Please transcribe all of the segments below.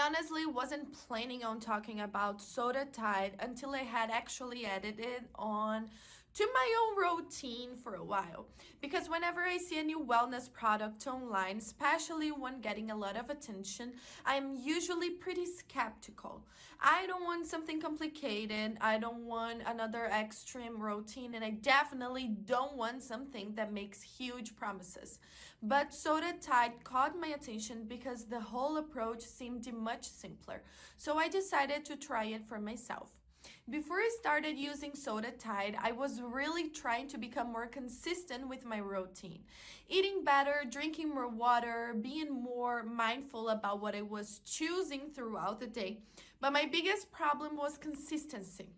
honestly wasn't planning on talking about SodaTide until I had actually added it on to my own routine for a while. Because whenever I see a new wellness product online, especially one getting a lot of attention, I'm usually pretty skeptical. I don't want something complicated, I don't want another extreme routine, and I definitely don't want something that makes huge promises. But SodaTide caught my attention because the whole approach seemed much simpler. So I decided to try it for myself. Before I started using SodaTide, I was really trying to become more consistent with my routine. Eating better, drinking more water, being more mindful about what I was choosing throughout the day. But my biggest problem was consistency.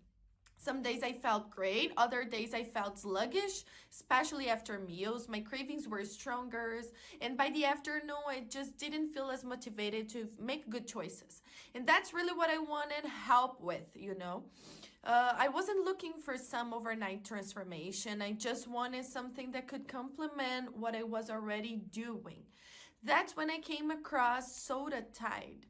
Some days I felt great, other days I felt sluggish, especially after meals. My cravings were stronger, and by the afternoon, I just didn't feel as motivated to make good choices. And that's really what I wanted help with. I wasn't looking for some overnight transformation. I just wanted something that could complement what I was already doing. That's when I came across SodaTide.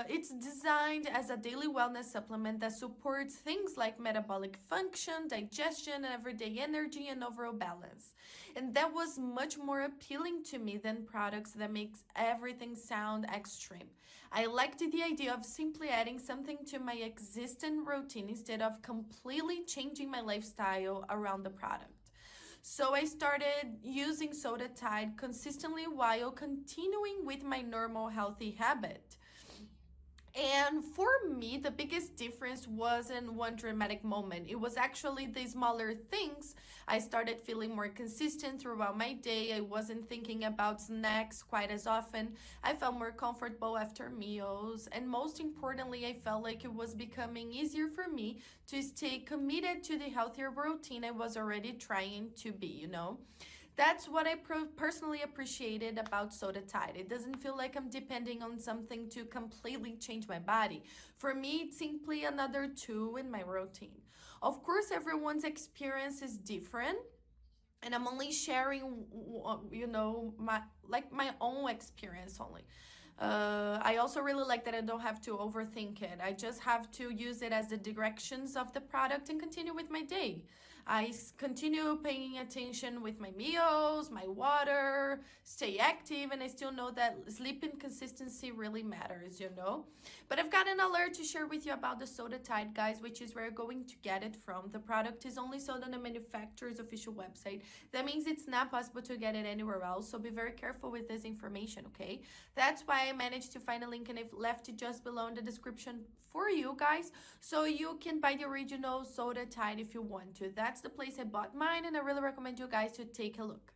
It's designed as a daily wellness supplement that supports things like metabolic function, digestion, everyday energy, and overall balance. And that was much more appealing to me than products that makes everything sound extreme. I liked the idea of simply adding something to my existing routine instead of completely changing my lifestyle around the product. So I started using SodaTide consistently while continuing with my normal healthy habit. And for me, the biggest difference wasn't one dramatic moment. It was actually the smaller things. I started feeling more consistent throughout my day. I wasn't thinking about snacks quite as often. I felt more comfortable after meals. And most importantly, I felt like it was becoming easier for me to stay committed to the healthier routine I was already trying to be. That's what I personally appreciated about SodaTide. It doesn't feel like I'm depending on something to completely change my body. For me, it's simply another tool in my routine. Of course, everyone's experience is different, and I'm only sharing my own experience only. I also really like that I don't have to overthink it. I just have to use it as the directions of the product and continue with my day. Continue paying attention with my meals, my water, stay active, and I still know that sleeping consistency really matters. But I've got an alert to share with you about the SodaTide, guys, which is where you're going to get it from. The product is only sold on the manufacturer's official website. That means it's not possible to get it anywhere else, so be very careful with this information, okay? That's why I managed to find a link, and I've left it just below in the description for you guys, so you can buy the original SodaTide if you want to. That's the place I bought mine, and I really recommend you guys to take a look.